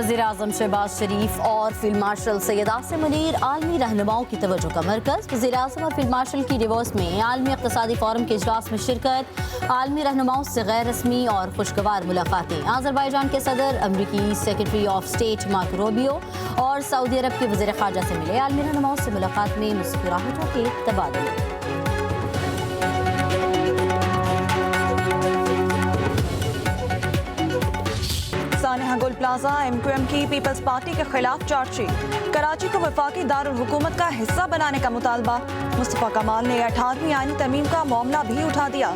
वज़ीर-ए-आज़म शहबाज शरीफ और field marshal Syed Asim Munir आलमी रहनुमाओं की तवज्जो का मरकज़। वज़ीर-ए-आज़म और फील्ड मार्शल की डिवोर्स में आलमी इक़्तिसादी फ़ोरम के इजलास में शिरकत, आलमी रहनुमाओं से गैर रस्मी और खुशगवार मुलाकातें। आज़रबाईजान के सदर, अमरीकी secretary of state Marco Rubio और सऊदी अरब के वज़ीर ख़ारजा से मिले। आलमी रहनुमाओं से मुलाकात में मुस्कुराहटों के तबादले। सानेहा गुल प्लाजा MQM की पीपल्स पार्टी के खिलाफ चार्जशीट। कराची को वफाकी दारुल हुकूमत का हिस्सा बनाने का मुतालबा। मुस्तफ़ा कमाल ने 18वीं आईनी तरमीम का मामला भी उठा दिया।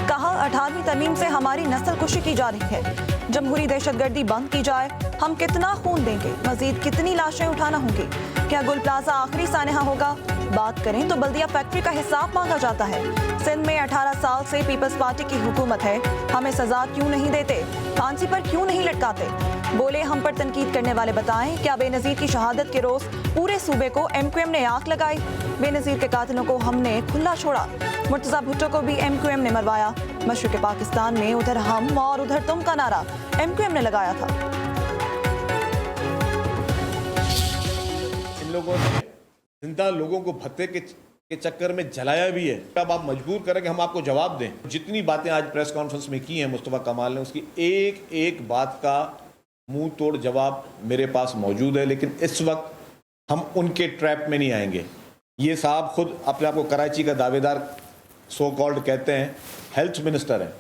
कहा 18वीं तरमीम से हमारी नस्ल कुशी की जा रही है। जमहूरी दहशतगर्दी बंद की जाए, हम कितना खून देंगे, मजीद कितनी लाशें उठाना होंगी। क्या गुल प्लाजा आखिरी सानेहा होगा? बात करें तो बल्दिया फैक्ट्री का हिसाब मांगा जाता है। सिंध में 18 साल से पीपल्स पार्टी की हुकूमत है, हमें सजा क्यों नहीं देते, फांसी पर क्यों नहीं लटकाते? बोले हम पर तनकीद करने वाले बताएं, क्या बेनज़ीर की शहादत के रोज पूरे सूबे को MQM ने आग लगाई? बेनज़ीर के कातिलों को हमने खुला छोड़ा, मुर्तज़ा भुट्टो को भी MQM ने मरवाया। मशरिक़ पाकिस्तान में उधर हम और उधर तुम का नारा MQM ने लगाया था। इन लोगों ने जिंदा लोगों को भत्ते के चक्कर में जलाया भी है। अब आप मजबूर करें कि हम आपको जवाब दें। जितनी बातें आज प्रेस कॉन्फ्रेंस में की हैं मुस्तफ़ा कमाल ने, उसकी एक एक बात का मुंह तोड़ जवाब मेरे पास मौजूद है। लेकिन इस वक्त हम उनके ट्रैप में नहीं आएंगे। ये साहब खुद अपने आप को कराची का दावेदार सो कॉल्ड कहते हैं, हेल्थ मिनिस्टर हैं।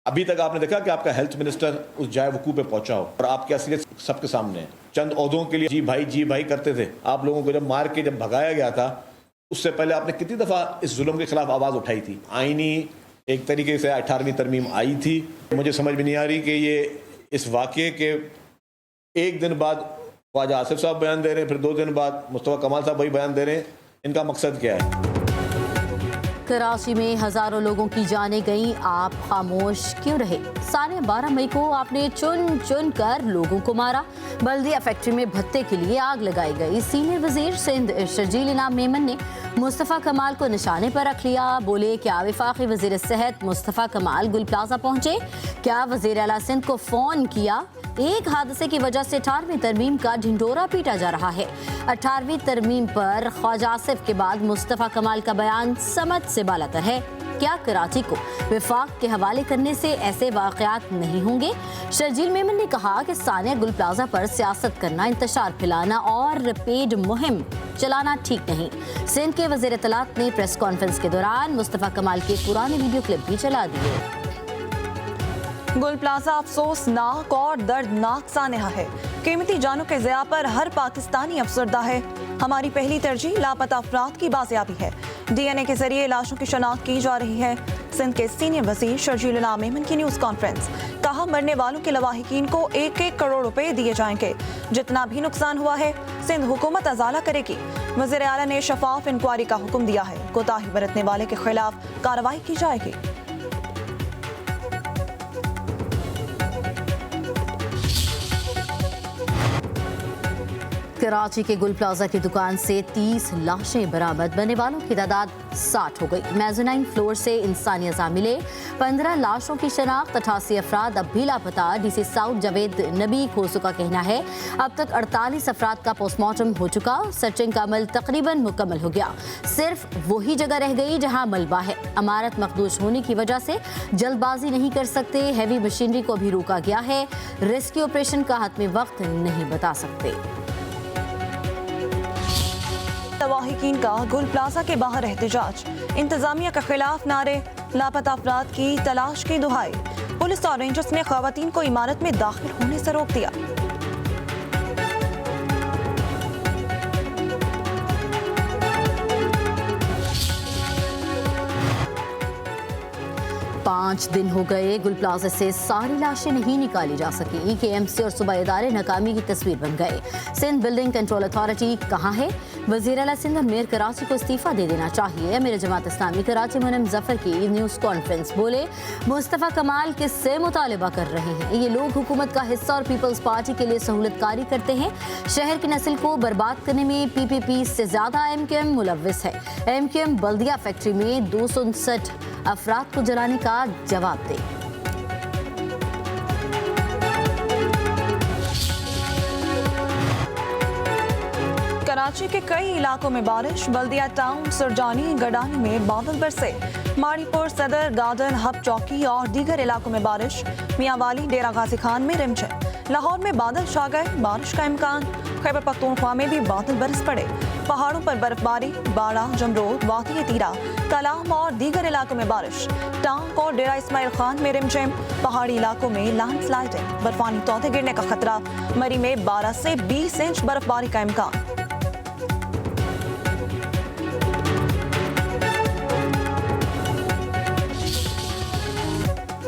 अभी तक आपने देखा कि आपका हेल्थ मिनिस्टर उस जाए वकूफ़ पे पहुंचा हो और आपकी असलियत सबके सामने है। चंद ओहदों के लिए जी भाई करते थे। आप लोगों को जब मार के जब भगाया गया था, उससे पहले आपने कितनी दफ़ा इस जुल्म के खिलाफ आवाज़ उठाई थी। आईनी एक तरीके से 18वीं तरमीम आई थी। मुझे समझ में नहीं आ रही कि ये इस वाक़े के एक दिन बाद ख्वाजा आसिफ साहब बयान दे रहे हैं, फिर 2 दिन बाद मुस्तफ़ा कमाल साहब वही बयान दे रहे हैं। इनका मकसद क्या है? कराची में हजारों लोगों की जानें गईं, आप खामोश क्यों रहे? साढ़े 12 मई को आपने चुन चुन कर लोगों को मारा। बल्दिया फैक्ट्री में भत्ते के लिए आग लगाई गई। सीनियर वजीर सिंध शर्जील इनाम मेमन ने मुस्तफ़ा कमाल को निशाने पर रख लिया। बोले क्या वफाकी वजीर सेहत मुस्तफ़ा कमाल गुल प्लाजा पहुंचे? क्या वजीर आला सिंध को फ़ोन किया? एक हादसे की वजह से 18वीं तरमीम का ढिंढोरा पीटा जा रहा है। 18वीं तरमीम पर ख्वाजा आसिफ के बाद मुस्तफ़ा कमाल का बयान समझ से बालातर है। क्या कराची को विफाक के हवाले करने से ऐसे वाक़यात नहीं होंगे? शर्जील मेमन ने कहा कि सानिया गुल प्लाजा पर सियासत करना, इंतशार फैलाना और पेड मुहिम चलाना ठीक नहीं। सिंध के वज़ीर इत्तलात ने प्रेस कॉन्फ्रेंस के दौरान मुस्तफ़ा कमाल के पुराने वीडियो क्लिप भी चला दिए। गुल प्लाजा अफसोसनाक और दर्दनाक सानेहा है। कीमती जानों के ज़िया पर हर पाकिस्तानी अफसरदा है। हमारी पहली तरजीह लापता अफराद की बाजियाबी है। DNA के जरिए लाशों की शनाख्त की जा रही है। सिंध के सीनियर वजीर शर्जील इनाम मेमन की न्यूज़ कॉन्फ्रेंस। कहा मरने वालों के लवाहिकीन को 1-1 करोड़ रुपए दिए जाएंगे। जितना भी नुकसान हुआ है सिंध हुकूमत अजाला करेगी। वज़ीर आला ने शफाफ इंक्वायरी का हुक्म दिया है। कोताही बरतने वाले के खिलाफ कार्रवाई की जाएगी। कराची के गुल प्लाजा की दुकान से 30 लाशें बरामद, बनने वालों की तादाद 60 हो गई। मेज़ोनाइन फ्लोर से इंसानी अज़ा मिले, 15 लाशों की शनाख्त, 88 अफराद अब भी लापता। DC साउथ जावेद नबी खोसू का कहना है अब तक 48 अफराद का पोस्टमार्टम हो चुका। सर्चिंग का अमल तकरीबन मुकम्मल हो गया। सिर्फ वही जगह रह गई जहां मलबा है। इमारत मखदूश होने की वजह से जल्दबाजी नहीं कर सकते। हैवी मशीनरी को भी रोका गया है। रेस्क्यू ऑपरेशन का हतमी वक्त नहीं बता सकते। लवाहिकीन का गुल प्लाजा के बाहर एहतजाज, इंतजामिया के खिलाफ नारे, लापता अफराद की तलाश की दुहाई। पुलिस और रेंजर्स ने खवातीन को इमारत में दाखिल होने से रोक दिया। 5 दिन हो गए, गुल प्लाजा से सारी लाशें नहीं निकाली जा सकी। KMC और सूबा इदारे नाकामी की तस्वीर बन गए। सिंध बिल्डिंग कंट्रोल अथॉरिटी कहाँ है? वज़ीर आला सिंध और मेयर कराची को इस्तीफा दे देना चाहिए। मेरे जमात इस्लामी कराची मुनम जफर की न्यूज़ कॉन्फ्रेंस। बोले मुस्तफ़ा कमाल किससे मुतालिबा कर रहे हैं? ये लोग हुकूमत का हिस्सा और पीपल्स पार्टी के लिए सहूलतकारी करते हैं। शहर की नस्ल को बर्बाद करने में PPP से ज़्यादा MQM मुलव्विस है। MQM बल्दिया फैक्ट्री में 259 अफराद को जलाने का जवाब दे। कराची के कई इलाकों में बारिश, बल्दिया टाउन, सुरजानी, गडानी में बादल बरसे। माड़ीपुर, सदर, गार्डन, हब चौकी और दीगर इलाकों में बारिश। मियांवाली, डेरा गाजी खान में रिमझिम। लाहौर में बादल छा गए, बारिश का इम्कान। खैबर पख्तूनख्वा में भी बादल बरस पड़े। पहाड़ों पर बर्फबारी, बाड़ा, जमरोद, वादी तीरा, कलाम और दीगर इलाकों में बारिश। टांग और डेरा इस्माइल खान में रिमझिम। पहाड़ी इलाकों में लैंडस्लाइडिंग, बर्फानी तौते गिरने का खतरा। मरी में 12 से 20 इंच बर्फबारी का इम्कान।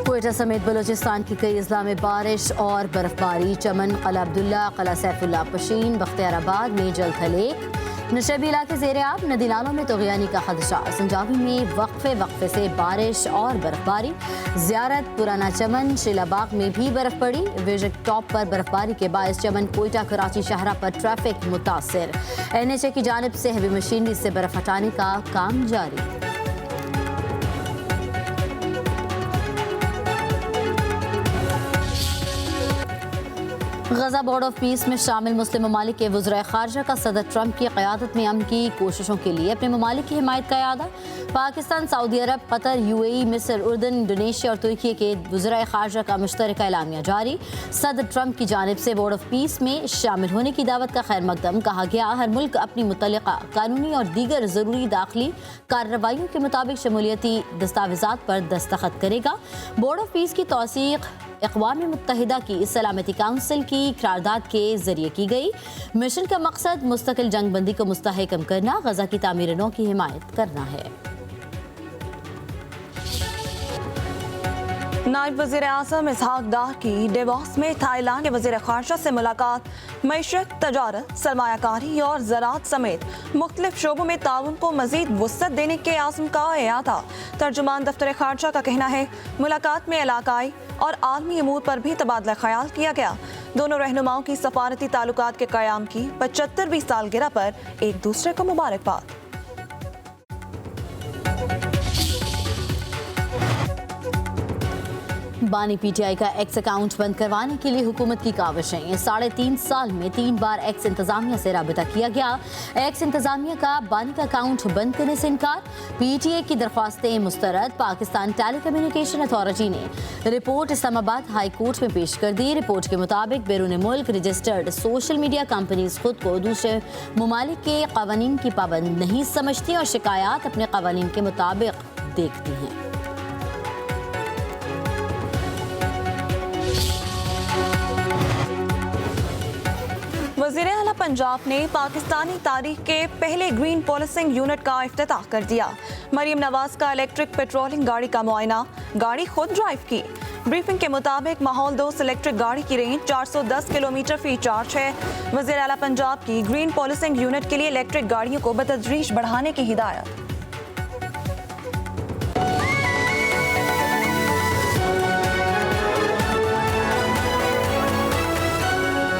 क्वेटा समेत बलूचिस्तान की कई अजला में बारिश और बर्फबारी। चमन, कला अब्दुल्ला, कला सैफुल्ला पशीन, बख्तियाराबाद में जलथलेक। नशेबी इलाके ज़ेरे आब, नदी नालों में तोग़यानी का खदशा। संजावी में वक्फे से बारिश और बर्फबारी। ज़ियारत, पुराना चमन, शीलाबाग में भी बर्फ पड़ी। विजक टॉप पर बर्फबारी के बायस चमन, कोयटा, कराची शाहरा पर ट्रैफिक मुतासिर। NHA की जानिब से हेवी मशीनरी से बर्फ हटाने का काम जारी। गजा बोर्ड ऑफ पीस में शामिल मुस्लिम ममालिक के वज़राए ख़ारजा का सदर ट्रंप की क़यादत में अमन की कोशिशों के लिए अपने ममालिक की हिमायत का इरादा। पाकिस्तान, सऊदी अरब, कतर, UAE, मिस्र, उर्दन, इंडोनेशिया और तुर्की के वज़राए ख़ारजा का मुश्तरका एलामिया जारी। सदर ट्रंप की जानिब से बोर्ड ऑफ पीस में शामिल होने की दावत का खैर मकदम। कहा गया, हर मुल्क अपनी मुतल्लिका कानूनी और दीगर ज़रूरी दाखिली कार्रवाइयों के मुताबिक शमूलियती दस्तावेज़ात पर दस्तखत करेगा। बोर्ड ऑफ पीस की तौसीक़ अक़वाम मुत्तहिदा की सलामती काउंसिल की करारदाद के जरिए की गई। मिशन का मकसद मुस्तकिल जंग बंदी को मुस्तहकम करना, गजा की तामीर नौ की हिमायत करना है। नायब वज़ीर आज़म इसहाक डार की डेवॉस में थाईलैंड के वज़ीर ख़ारजा से मुलाकात। मईशत, तजारत, सरमायाकारी और ज़राअत समेत मुख्तलिफ शोबों में ताउन को मज़ीद वुसअत देने के आज़म का एआदा। तर्जुमान दफ्तर ख़ारजा का कहना है, मुलाकात में इलाकाई और आलमी अमूर पर भी तबादला ख्याल किया गया। दोनों रहनुमाओं की सफारती ताल्लुकात के क़याम की 75वीं सालगिरह पर एक दूसरे को मुबारकबाद। बानी PTI का एक्स अकाउंट बंद करवाने के लिए हुकूमत की काविशें। 3.5 साल में 3 बार एक्स इंतजामिया से राबिता किया गया। एक्स इंतजामिया का बानी का अकाउंट बंद करने से इनकार। PTI की दरख्वास्तें मुस्तरद। पाकिस्तान टेली कम्युनिकेशन अथॉरिटी ने रिपोर्ट इस्लामाबाद हाई कोर्ट में पेश कर दी। रिपोर्ट के मुताबिक बैरून मुल्क रजिस्टर्ड सोशल मीडिया कंपनीज खुद को दूसरे ममालिक के कवानीन की पाबंद नहीं समझती और शिकायत अपने कवानीन के मुताबिक देखती हैं। वज़ीर आला पंजाब ने पाकिस्तानी तारीख के पहले ग्रीन पॉलिसिंग यूनिट का इफ्तिताह कर दिया। मरीम नवाज का इलेक्ट्रिक पेट्रोलिंग गाड़ी का मुआयना, गाड़ी खुद ड्राइव की। ब्रीफिंग के मुताबिक माहौल 2 इलेक्ट्रिक गाड़ी की रेंज 410 किलोमीटर फी चार्ज है। वज़ीर आला पंजाब की ग्रीन पॉलिसिंग यूनिट के लिए इलेक्ट्रिक गाड़ियों को बतदरीज बढ़ाने की हिदायत।